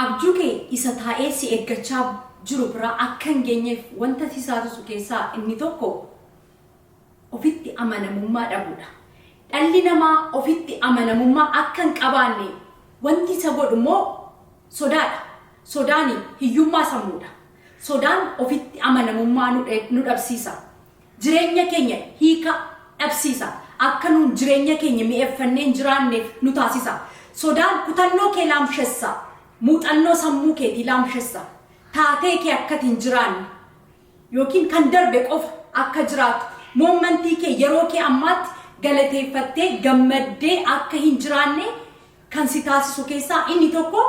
abjuu kee isa taa'ee si eeggachaa jiru bira akka hin geenyeef wanta si taasisu keessaa inni tokko ofitti amanamummaa dhabuudha. Dhalli namaa ofitti amanamummaa akka hin qabaanne wanti isa godhu immoo sodaadha. Sodaani hiyyummaa sammuudha. Sodaan ofitti amanamummaa nu dhabsiisa. Jireenya keenya hiika dhabsiisa. Akka nun jireenya keenya mi'eeffannee hin jiraanneef nu taasisa. Sodaan kutannoo kee laamshessa. Muuxannoo sammuu keetii laamshessa. Taatee kee akkati hin jiraanne yookiin kan darbe qofa akka jiraatu moomantii kee yeroo kee ammaatti galateeffattee gammaddee akka hin jiraanne kan si taasisu keessaa inni tokko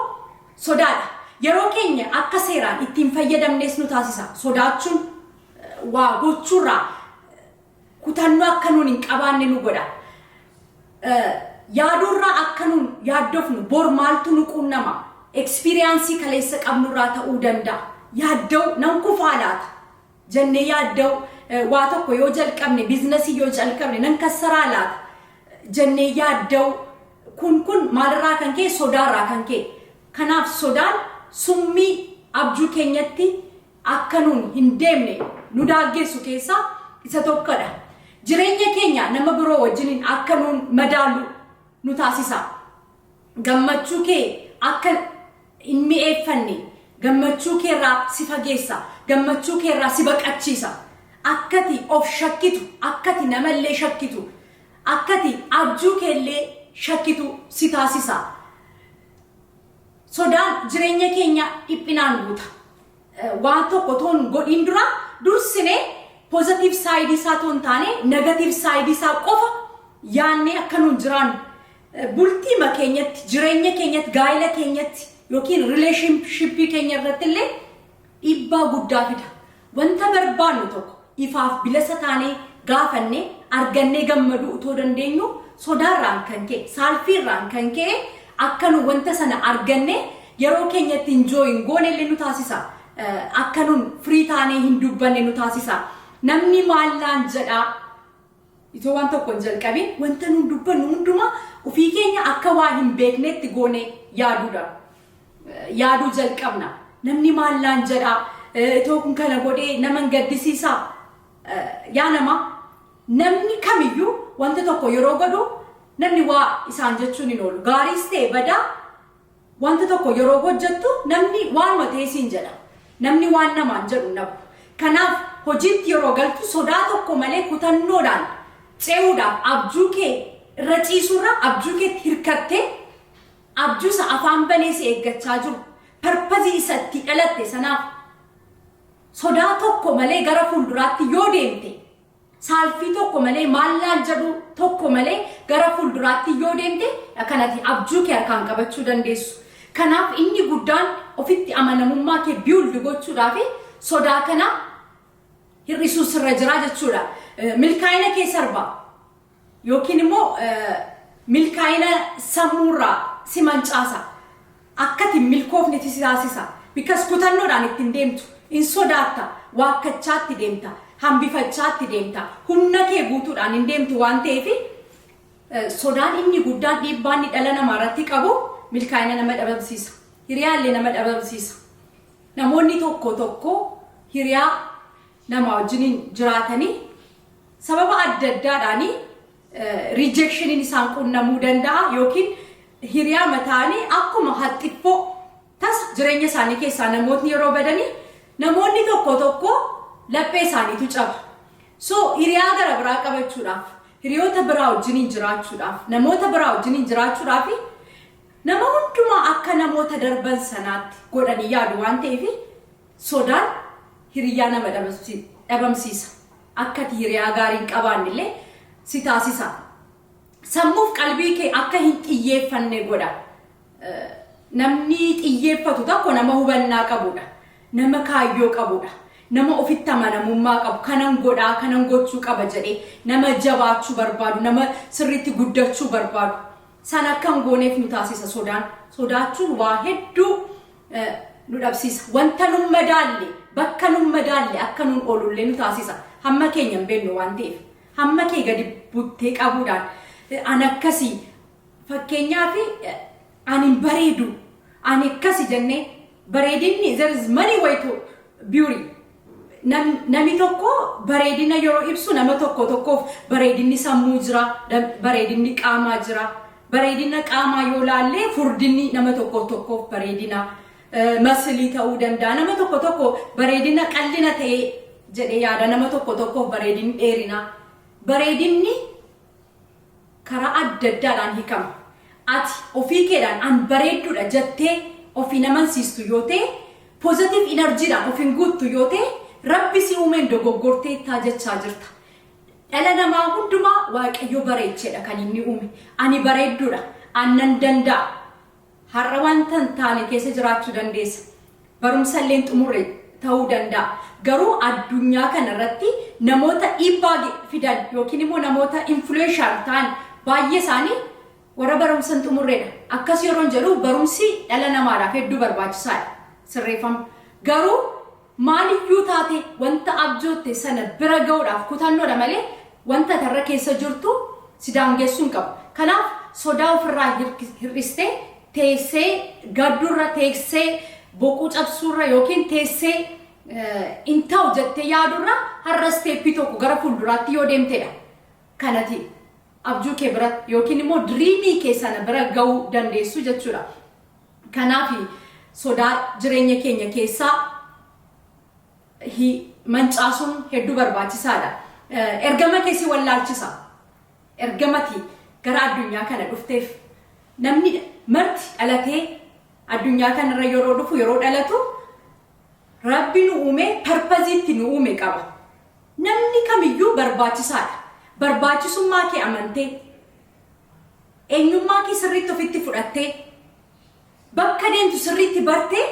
sodaadha. Yeroo keenya akka seeraan ittiin fayyadamnees nu taasisa. Sodaachuun waa gochuurraa kutannoo akka nuun hin qabaanne nu godha. Yaadurraa akka nuun yaaddofnu bor maaltu nu quunnama. Experience kaleessa qabnurraa ta'uu danda'a. Yaadda'u nan kufaa laata jennee yaadda'u waa tokko yoo jalqabne biizinasii yoo jalqabne nan kassaraa laata jennee yaadda'u kun maalirraa kan ka'e sodaarraa kan ka'e. Kanaaf sodaan summii abjuu keenyatti akka nuun hin deemne nu daaggeessu keessaa isa tokkodha. Jireenya keenya nama biroo wajjiniin akka nuun madaalu nu taasisa. Gammachuu kee akka hin mi'eeffanne gammachuu keerraa si fageessa. Gammachuu keerraa si baqachiisa. Akkati of shakkitu, akkati namallee shakkitu, akkati abjuu keellee shakkitu si taasisa. Sodaan jireenya keenya dhiphinaan guuta. Waan tokko toon godhin dura dursinee positive side isaa toon taane negative side isaa qofa yaannee akka nuun jiraannu bultii keenyatti, jireenya keenyatti, gaa'ela keenyatti yookiin relationship keenya irratti illee dhiibbaa guddaa fida. Wanta barbaannu tokko ifaaf bilisa taanee gaafannee argannee gammaduu utoo dandeenyu sodaarraan kan ka'e, saalfiirraan kan ka'e akka nu wanta sana arganne yeroo keenyatti enjoy hin goone illee nu taasisa. Akka nun free taanee hin dubbanne nu taasisa. Namni maallaan jedhaa itoo waan tokko hin jalqabin wanta nun dubbannu hundumaa ofii keenya akka waa hin beeknetti goone yaaduudha. Yaaduu jalqabna. Namni maallaan jedhaa itoo kun kana godhee nama hin gaddisiisaa. Yaa nama namni kamiyyuu wanta tokko yeroo godhu namni waa isaan jechuun hin oolu. Gaariis ta'e badaa wanta tokko yeroo hojjettu namni waan mateesiin jedha. Namni waan namaan jedhu nabu. Kanaaf hojiitti yeroo galtu sodaa tokko malee kutannoodhaan ce'uudhaaf abjuu kee irra ciisuurra abjuu keetti hirkattee abjuusa afaan banee si eeggachaa jiru. Parpazii isatti dhalatte sanaaf sodaa tokko malee gara fuulduraatti yoo deemte saalfii tokko malee maallaan jedhu tokko malee gara fuulduraatti yoo deemte kanatti abjuu kee harkaan qabachuu dandeessu. Kanaaf inni guddaan ofitti amanamummaa kee build gochuudhaaf sodaa kana hir'isuu sirra jira jechuudha. Milkaa'ina kee sarbaa yookiin immoo milkaa'ina sammuurraa si mancaasa. Akkati milkoofne si taasisa. Because kutannoodhaan ittiin deemtu in sodaatta, waakkachaatti deemta, hambifachaatti deemta, humna kee guutuudhaan hin deemtu waan ta'eef sodaan inni guddaan dhiibbaa inni dhala namaa irratti qabu milkaa'ina nama dhabamsiisa. Hiriyaallee nama dhabamsiisa. Namoonni tokko hiriyaa nama wajjiniin jiraatanii sababa adda addaadhaanii rejectioniin isaan qunnamuu danda'a yookiin hiriyaa mataanii akkuma haxxiffoo tas jireenya isaanii keessaa namootni yeroo badanii namoonni tokko laphee isaaniitu caba. So hiriyaa gara biraa qabachuudhaaf, hiriyoota biraa wajjiniin jiraachuudhaaf, namoota biraa wajjiniin jiraachuudhaaf nama hundumaa akka namoota darban sanaatti godhanii yaadu waan ta'eef sodaan hiriyaa nama dhabamsiisa. Akkati hiriyaa gaarii hin qabaanne illee si taasisa. Sammuuf qalbii kee akka hin xiyyeeffanne godha. Namni xiyyeeffatu tokko nama hubannaa qabudha. Nama kaayyoo qabudha. Nama ofitti amanamummaa qabu. Kanan godhaa, kanan gochuu qaba jedhee nama jabaachuu barbaadu, nama sirriitti guddachuu barbaadu. San akka hin gooneef nu taasisa sodaan. Sodaachuun waa hedduu nu dhabsiisa. Wanta nun madaalle, bakka nun madaalle akka nun oolullee nu taasisa. Hamma keenya hin beeknu waan ta'eef. Hamma kee gadi buttee qabuudhaan an akkasii fakkeenyaaf ani hin bareedu, ani akkasi jennee bareedinni there is many way to beauty. Nami tokko bareedina yeroo ibsu nama tokkoof bareedinni sammuu jira, bareedinni qaamaa jira. Bareedina qaamaa yoo laallee furdinni nama tokkoof bareedina maslii ta'uu danda'a. Nama tokko bareedina qallina ta'e jedhee yaada nama tokkoof bareedinni dheerina. Bareedinni karaa adda addaadhaan hiikama. Ati ofii keedhaan an bareedduudha jettee ofii namansiistu yoo ta'e positive energyidhaan ofiin guuttu yoo ta'e Rabbi si uumeen dogoggortee taajachaa jirta. Dhala namaa hundumaa Waaqayyo bareechedha kan inni uume. Ani bareedduudha. Annan danda'a. Har'a wanta hin taane keessa jiraachuu dandeessa. Barumsa illee xumurre ta'uu danda'a. Garuu addunyaa kana irratti namoota dhiibbaa fidan yookiin immoo namoota influential ta'an baay'ee isaanii warra barumsa hin xumurredha. Akkas yeroo jedhu barumsi dhala namaadhaaf hedduu barbaachisaadha. Sirreeffama. Garuu maaliyyuu taate wanta abjootte sana bira ga'uudhaaf kutannoodha malee wanta tarra keessa jirtu si daangessuun qabu. Kanaaf sodaa ofirraa hir'istee teessee gaddurra teessee boquu cabsuurra yookiin teessee intaa'u jettee yaadurra har'a steeppii tokko gara fuulduraatti yoo deemtedha. Kanati abjuu kee bira yookiin immoo diriimii kee sana bira ga'uu dandeessu jechuudha. Kanaaf sodaa jireenya keenya keessaa mancaasuun hedduu barbaachisaadha. Ergama keessi wallaalchisa. Ergamati gara addunyaa kana dhufteef namni marti dhalatee addunyaa kanarra yeroo dhufu yeroo dhalatu Rabbi nu uume purpose nu uume qaba. Namni kamiyyuu barbaachisaadha. Barbaachisummaa kee amantee eenyummaa kee sirriitti ofitti fudhattee bakka deemtu sirriitti bartee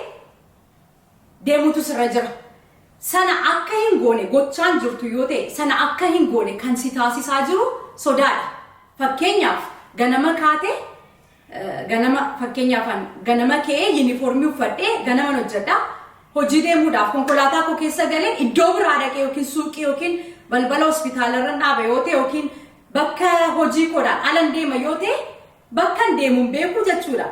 deemutu sirra jira. Sana akka hin goone gochaan jirtu yoo ta'e sana akka hin goone kan si taasisaa jiru sodaadha. Fakkeenyaaf ganama kaatee ganama kee yuunifoormii uffadhee ganaman hojjedha. Hojii deemuudhaaf konkolaataa koo keessa galee iddoo biraa dhaqee yookiin suuqii yookiin balbala hospitaalarra dhaaba yoo ta'e yookiin bakka hojii koodhaan alan deema yoo ta'e bakka hin deemuun beeku jechuudha.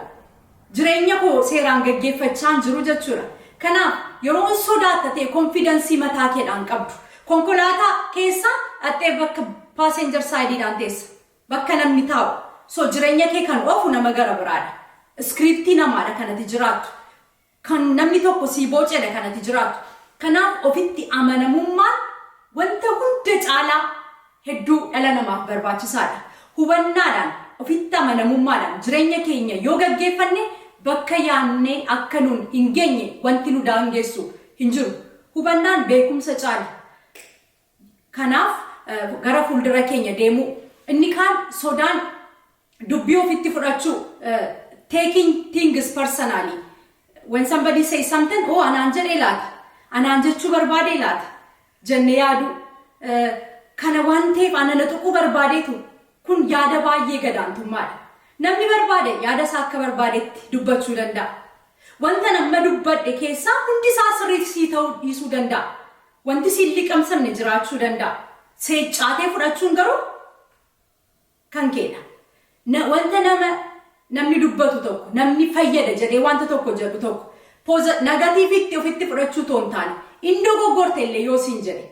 Jireenya koo seeraan gaggeeffachaa jiru jechuudha. Kanaaf yeroo sodaata ta'e konfiidensii mataa keedhaan qabdu. Konkolaataa keessa dhattee bakka passenger sideedhaan teessa. Bakka namni taa'u. So jireenya kee kan oofu nama gara biraadha. Iskiriiptii namaadha kanatti jiraattu. Kan namni tokko sii boocedha kanatti jiraattu. Kanaaf ofitti amanamummaan wanta hunda caalaa hedduu dhala namaaf barbaachisaadha. Hubannaadhaan ofitti amanamummaadhaan jireenya keenya yoo gaggeeffanne bakka yaannee akka nuun hin geenye wanti nu daangessu hin jiru. Hubannaan beekumsa caala. Kanaaf gara fuuldura keenya deemu. Inni kaan sodaan dubbii ofitti fudhachuu taking things personally. When somebody says something, oh anaan jedhee laata. Anaan jechuu barbaadee laata. Jennee yaadu kana waan ta'eef anana tuquu barbaadeetu kun yaada baay'ee gadaantummaadha. Namni barbaade yaada isaa akka barbaadetti dubbachuu danda'a. Wanta nama dubbadhe keessaa hundi isaa sirriitti ta'uu dhiisuu danda'a. Wanti siin liqamsamne jiraachuu danda'a. Seeccaatee fudhachuun garuu kan keedha. Wanta namni dubbatu tokko, namni fayyada jedhee wanta tokko jedhu tokko negatiivitti ofitti fudhachuu toon taane indoo goggorte illee yoo siin jedhe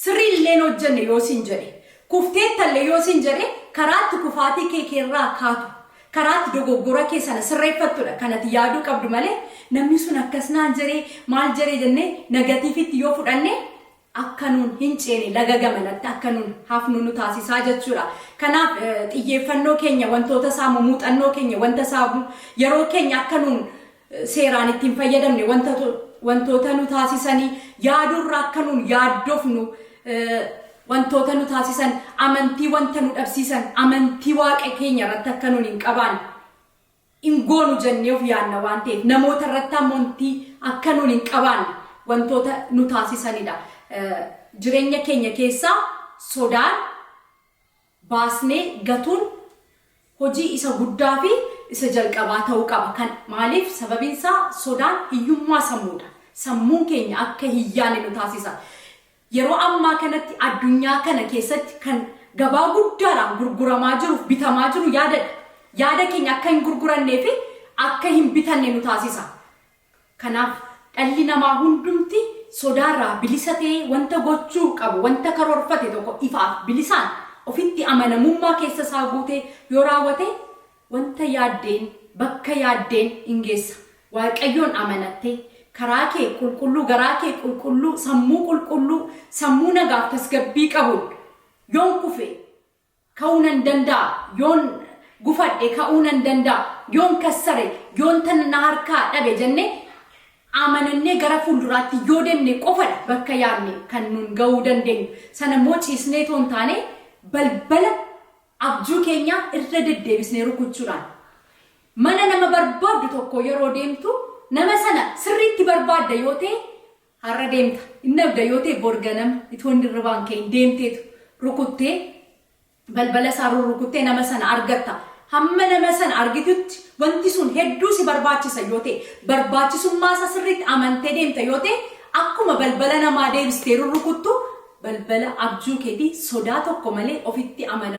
sirrii illee hojjenne yoo siin jedhe kufteetta illee yoo siin jedhe karaatti kufaatii kee keerraa kaatu karaatti dogoggora kee sana sirreeffattudha kanatti yaaduu qabdu malee namni sun akkas naan jedhee maal jedhee jennee negatiivitti yoo fudhanne akka nuun hin ceene laga gamanatti akka nuun hafnu nu taasisaa jechuudha. Kanaaf xiyyeeffannoo keenya wantoota saamu muuxannoo keenya wanta saamu yeroo keenya akka nuun seeraan ittiin fayyadamne wantoota nu taasisanii yaadurraa akka nuun yaaddofnu wantoota nu taasisan amantii wanta nu dhabsiisan amantii waaqa keenya irratti akka nuun hin qabaan hin goonu jennee of yaadna waan ta'eef namoota irratti amantii akka nuun hin qabaan wantoota nu taasisanidha. Jireenya keenya keessaa sodaan baasnee gatuun hojii isa guddaa fi isa jalqabaa ta'uu qaba. Kan maaliif sababiin isaa sodaan hiyyummaa sammuudha. Sammuun keenya akka hin yaane nu taasisa. Yeroo ammaa kanatti addunyaa kana keessatti kan gabaa guddaadhaan gurguramaa jiruuf bitamaa jiru yaadadha. Yaada keenya akka hin gurgurannee fi akka hin bitanne nu taasisa. Kanaaf dhalli namaa hundumti sodaarraa bilisa ta'ee wanta gochuu qabu wanta karoorfate tokko ifaaf bilisaan ofitti amanamummaa keessa isaa guutee yoo raawwate wanta yaaddeen bakka yaaddeen hin geessa. Waaqayyoon amanattee karaa kee qulqulluu garaa kee qulqulluu sammuu nagaaf tasgabbii qabuun yoon kufe ka'uu nan danda'a, yoon gufadhe ka'uu nan danda'a, yoon kassare yoon tan na harkaa dhabe jennee amanannee gara fuulduraatti yoo deemne qofadha bakka yaadne kan nun ga'uu dandeenyu. Sana immoo ciisnee toon taane balbala abjuu keenya irra deddeebisnee rukuchuudhaan mana nama barbaaddu tokko yeroo deemtu nama sana sirriitti barbaadda yoo ta'e har'a deemta, inni abda yoo ta'e borganam itoon dirribaan kee deemteetu rukuttee balbala isaa rukuttee nama sana argatta. Hamma nama sana argitutti wanti sun hedduu si barbaachisa yoo ta'e barbaachisummaa isaa sirriitti amantee deemta yoo ta'e akkuma balbala namaa deebistee rukuttu balbala abjuu keetii sodaa tokko malee ofitti amana.